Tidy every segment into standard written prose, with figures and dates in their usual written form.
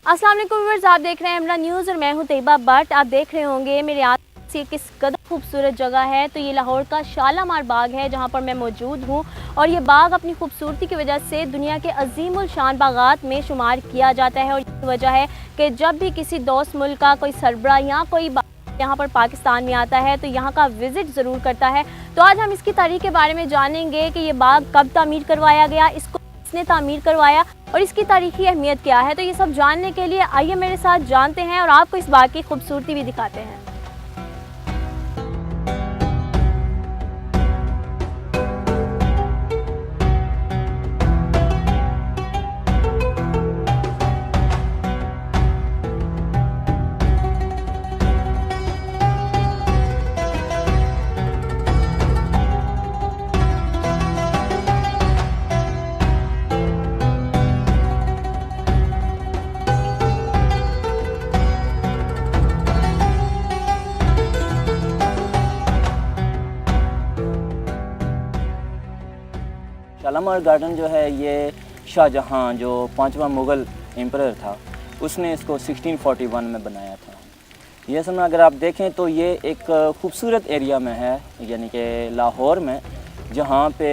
अस्सलाम वालेकुम व्यूअर्स, आप देख रहे हैं इमरान न्यूज़ और मैं हूं तैयबा भट्ट। आप देख रहे होंगे मेरे आस से किस कदर खूबसूरत जगह है। तो ये लाहौर का शालामार बाग है जहां पर मैं मौजूद हूं और ये बाग अपनी खूबसूरती की वजह से दुनिया के अजीमुल शान बागात में शुमार किया जाता है। और यही वजह है कि जब भी किसी दोस्त मुल्क का कोई सरबरा या कोई यहाँ पर पाकिस्तान में आता है तो यहाँ का विज़िट ज़रूर करता है। तो आज हम इसकी तारीख के बारे में जानेंगे कि ये बाग कब तामीर करवाया गया, इसको किसने तामीर करवाया और इसकी तारीखी अहमियत क्या है। तो ये सब जानने के लिए आइए मेरे साथ जानते हैं और आपको इस बाग की खूबसूरती भी दिखाते हैं। शालामार गार्डन जो है ये शाहजहाँ जो 5वां मुग़ल एम्परर था उसने इसको 1641 में बनाया था। ये असल में अगर आप देखें तो ये एक खूबसूरत एरिया में है, यानी कि लाहौर में, जहाँ पे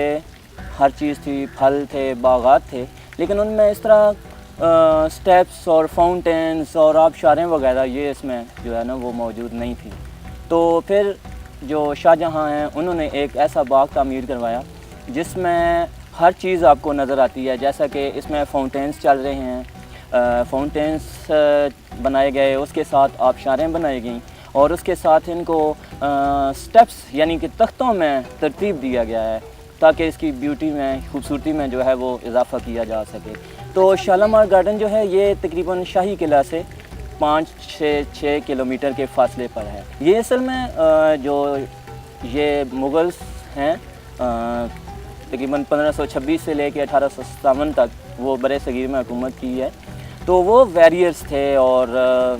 हर चीज़ थी, फल थे, बागात थे, लेकिन उनमें इस तरह स्टेप्स और फाउंटेन्स और आबशारें वगैरह ये इसमें जो है ना वो मौजूद नहीं थी। तो फिर जो शाहजहाँ हैं उन्होंने एक ऐसा बाग तामीर करवाया जिसमें हर चीज़ आपको नज़र आती है। जैसा कि इसमें फाउंटेन्स चल रहे हैं, फाउंटेन्स बनाए गए, उसके साथ आबशारें बनाई गई और उसके साथ इनको स्टेप्स यानी कि तख्तों में तरतीब दिया गया है ताकि इसकी ब्यूटी में, खूबसूरती में जो है वो इजाफ़ा किया जा सके। तो शालामार गार्डन जो है ये तकरीबन शाही किला से 5 से 6 किलोमीटर के फासले पर है। ये असल में जो ये मुग़ल्स हैं तकरीबन 1526 से लेकर 1857 तक वो बड़े सगीर में हुकूमत की है। तो वो वैरियर्स थे और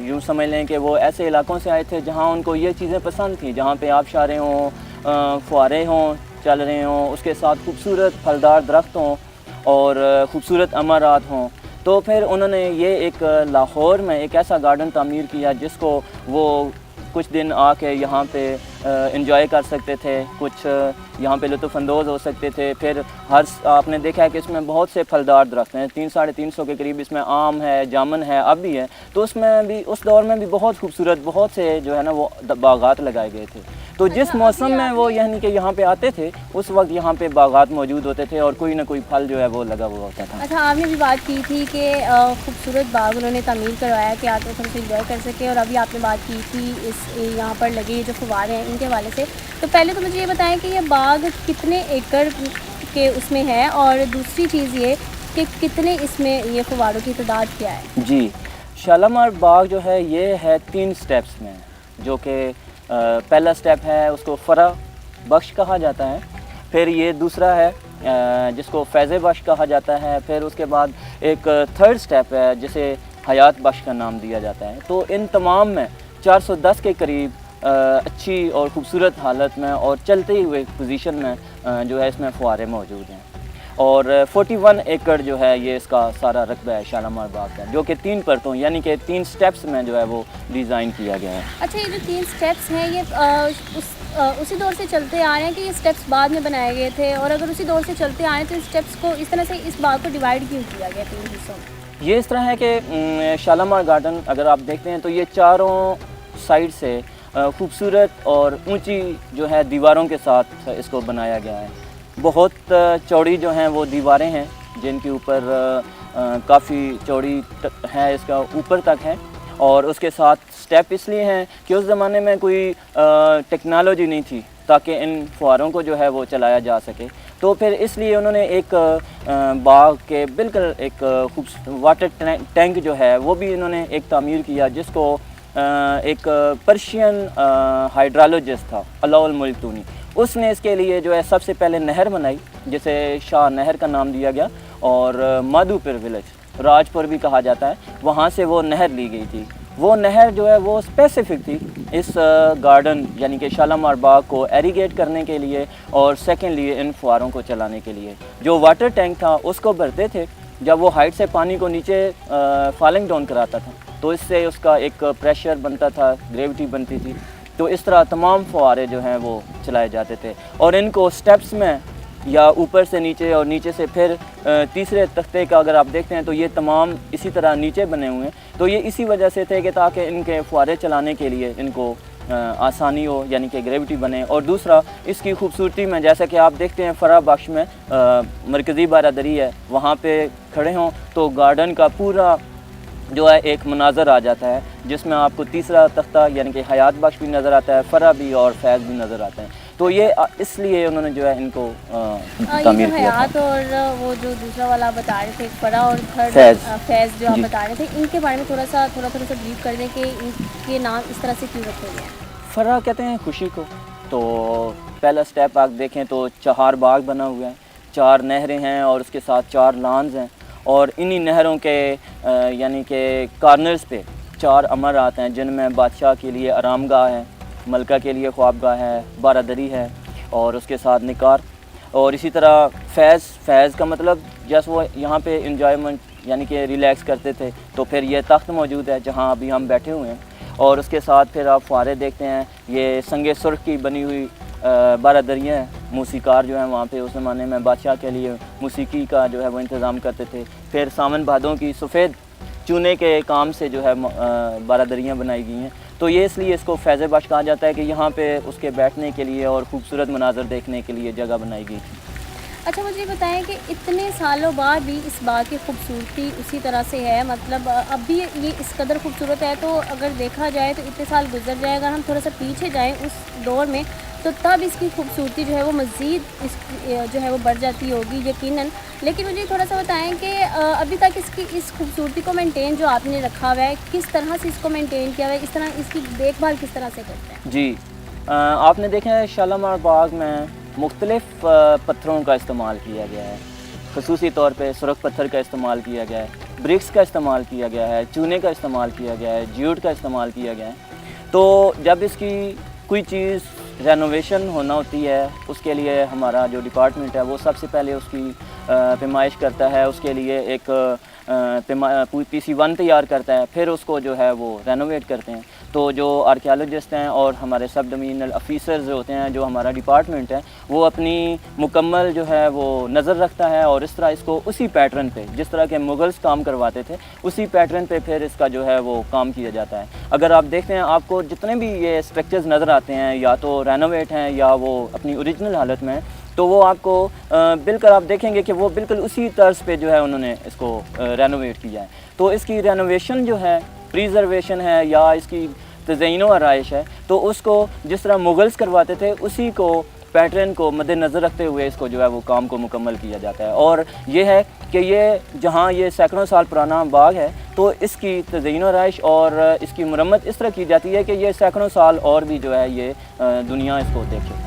यूँ समझ लें कि वो ऐसे इलाकों से आए थे जहाँ उनको ये चीज़ें पसंद थी, जहाँ पे आबशारें हों, फुआरे हों चल रहे हों, उसके साथ खूबसूरत फलदार दरख्त हों और ख़ूबसूरत अमारात हों। तो फिर उन्होंने ये एक लाहौर में एक ऐसा गार्डन तामीर किया जिसको वो कुछ दिन आके यहाँ पे एंजॉय कर सकते थे, कुछ यहाँ पे लुत्फ़अंदोज़ हो सकते थे। फिर आपने देखा है कि इसमें बहुत से फलदार दरख्त हैं, 300-350 के करीब इसमें आम है, जामुन है, अब भी है। तो उसमें भी, उस दौर में भी बहुत खूबसूरत, बहुत से जो है ना वो बागात लगाए गए थे। तो जिस मौसम में वो यानी कि यहाँ पे आते थे उस वक्त यहाँ पे बागात मौजूद होते थे और कोई ना कोई फल जो है वो लगा हुआ होता था। अच्छा, आपने भी बात की थी कि खूबसूरत बाग उन्होंने तामीर करवाया कि आते हम इंजॉय कर सके, और अभी आपने बात की थी इस यहाँ पर लगे जो फुवारे हैं इनके हवाले से। तो पहले तो मुझे ये बताएं कि ये बाग कितने एकड़ के उसमें है और दूसरी चीज़ ये कि कितने इसमें ये फुवारों की तादाद क्या है। जी, शालामार बाग जो है ये है 3 स्टेप्स में, जो कि पहला स्टेप है उसको फ़रा बख्श कहा जाता है, फिर ये दूसरा है जिसको फैज़ बख्श कहा जाता है, फिर उसके बाद एक थर्ड स्टेप है जिसे हयात बख्श का नाम दिया जाता है। तो इन तमाम में 410 के करीब अच्छी और ख़ूबसूरत हालत में और चलते हुए पोजीशन में जो है इसमें फुआरे मौजूद हैं। और 41 एकड़ जो है ये इसका सारा रकबा है शालामार बाग का, जो कि 3 परतों यानी कि 3 स्टेप्स में जो है वो डिज़ाइन किया गया है। अच्छा, ये जो 3 स्टेप्स हैं ये उसी दौर से चलते आ रहे हैं कि ये स्टेप्स बाद में बनाए गए थे? और अगर उसी दौर से चलते आ रहे हैं तो इन स्टेप्स को इस तरह से इस बाग को डिवाइड क्यों किया गया 3 हिस्सों में? ये इस तरह है कि शालामार गार्डन अगर आप देखते हैं तो ये चारों साइड से खूबसूरत और ऊंची जो है दीवारों के साथ इसको बनाया गया है। बहुत चौड़ी जो हैं वो दीवारें हैं जिनके ऊपर काफ़ी चौड़ी है, इसका ऊपर तक है। और उसके साथ स्टेप इसलिए हैं कि उस ज़माने में कोई टेक्नोलॉजी नहीं थी ताकि इन फुआरों को जो है वो चलाया जा सके। तो फिर इसलिए उन्होंने एक बाग के बिल्कुल एक वाटर टैंक जो है वो भी इन्होंने एक तामीर किया जिसको एक पर्शियन हाइड्रोलॉजिस्ट था अलाउल मुल्क, उसने इसके लिए जो है सबसे पहले नहर बनाई जिसे शाह नहर का नाम दिया गया। और माधुपुर विलेज, राजपुर भी कहा जाता है, वहाँ से वो नहर ली गई थी। वो नहर जो है वो स्पेसिफ़िक थी इस गार्डन यानी कि शालामार बाग को एरीगेट करने के लिए और सेकेंडली इन फुआरों को चलाने के लिए। जो वाटर टैंक था उसको भरते थे जब वो हाइट से पानी को नीचे फॉलिंग डाउन कराता था तो इससे उसका एक प्रेशर बनता था, ग्रेविटी बनती थी। तो इस तरह तमाम फुहारे जो हैं वो चलाए जाते थे और इनको स्टेप्स में या ऊपर से नीचे और नीचे से फिर तीसरे तख्ते का अगर आप देखते हैं तो ये तमाम इसी तरह नीचे बने हुए हैं। तो ये इसी वजह से थे कि ताकि इनके फुहारे चलाने के लिए इनको आसानी हो, यानी कि ग्रेविटी बने। और दूसरा इसकी खूबसूरती में, जैसा कि आप देखते हैं फरा बख्श में मरकज़ी बारादरी है, वहाँ पे खड़े हों तो गार्डन का पूरा जो है एक मनाजर आ जाता है जिसमें आपको तीसरा तख्ता यानी कि हयात बख्श भी नज़र आता है, फरा भी और फैज़ भी नज़र आते हैं। तो ये इसलिए उन्होंने जो है इनको तामीर किया था। हयात और वो जो दूसरा वाला आप बता रहे थे, फरा और थर्ड फैज़ जो आप बता रहे थे, इनके बारे में थोड़ा सा ब्रीफ कर दें कि इनके नाम इस तरह से क्यों रखे गए हैं। फरा कहते हैं खुशी को। तो पहला स्टेप आप देखें तो 4 बाग बना हुआ है, 4 नहरें हैं और उसके साथ 4 लान्स हैं और इन्हीं नहरों के यानी कि कॉर्नर्स पे 4 अमर आते हैं जिनमें बादशाह के लिए आरामगाह है, मलका के लिए ख्वाबगाह है, बारादरी है और उसके साथ निकार। और इसी तरह फैज़ का मतलब जैसे वो यहाँ पे इंजॉयमेंट यानी कि रिलैक्स करते थे, तो फिर ये तख्त मौजूद है जहाँ अभी हम बैठे हुए हैं। और उसके साथ फिर आप फुहारे देखते हैं, ये संगे सुर्ख की बनी हुई बारादरियाँ हैं। मूसीकार जो है वहाँ पे उस ज़माने में बादशाह के लिए मूसीकी का जो है वो इंतज़ाम करते थे। फिर सावन भादों की सफ़ेद चूने के काम से जो है बारादरियाँ बनाई गई हैं। तो ये इसलिए इसको फैज़ बख्श कहा जाता है कि यहाँ पे उसके बैठने के लिए और ख़ूबसूरत मनाज़र देखने के लिए जगह बनाई गई थी। अच्छा, मुझे बताएं कि इतने सालों बाद भी इस बाग की खूबसूरती उसी तरह से है, मतलब अब भी ये इस कदर खूबसूरत है। तो अगर देखा जाए तो इतने साल गुजर जाए, अगर हम थोड़ा सा पीछे जाएं उस दौर में, तो तब इसकी खूबसूरती जो है वो मज़ीद जो है वो बढ़ जाती होगी यकीनन। लेकिन मुझे थोड़ा सा बताएं कि अभी तक इसकी इस खूबसूरती को मेंटेन जो आपने रखा हुआ है, किस तरह से इसको मेंटेन किया हुआ है, इस तरह इसकी देखभाल किस तरह से करते हैं? जी, आपने देखा है शालामार बाग में मुख्तलिफ़ पत्थरों का इस्तेमाल किया गया है। ख़ुसूसी तौर पे सुरख पत्थर का इस्तेमाल किया गया है, ब्रिक्स का इस्तेमाल किया गया है, चूने का इस्तेमाल किया गया है, जियोट का इस्तेमाल किया गया है। तो जब इसकी कोई चीज़ रेनोवेशन होना होती है, उसके लिए हमारा जो डिपार्टमेंट है वो सबसे पहले उसकी पैमाइश करता है, उसके लिए एक PC1 तैयार करता है, फिर उसको जो है वो रेनोवेट करते हैं। तो जो आर्कियोलॉजिस्ट हैं और हमारे सब डिवीजनल ऑफिसर्स जो होते हैं, जो हमारा डिपार्टमेंट है, वो अपनी मुकम्मल जो है वो नज़र रखता है और इस तरह इसको उसी पैटर्न पे, जिस तरह के मुगल्स काम करवाते थे, उसी पैटर्न पे फिर इसका जो है वो काम किया जाता है। अगर आप देखते हैं, आपको जितने भी ये स्ट्रक्चर्स नज़र आते हैं या तो रेनोवेट हैं या वो अपनी ओरिजिनल हालत में, तो वो आपको बिल्कुल आप देखेंगे कि वो बिल्कुल उसी तर्ज पे जो है उन्होंने इसको रेनोवेट किया है। तो इसकी रेनोवेशन जो है, प्रिजर्वेशन है या इसकी तज़यीन व आराइश है, तो उसको जिस तरह मुगल्स करवाते थे उसी को पैटर्न को मद्देनज़र रखते हुए इसको जो है वो काम को मुकम्मल किया जाता है। और ये है कि ये जहाँ ये सैकड़ों साल पुराना बाग है, तो इसकी तज़यीन व आराइश और इसकी मरम्मत इस तरह की जाती है कि ये सैकड़ों साल और भी जो है ये दुनिया इसको देखे।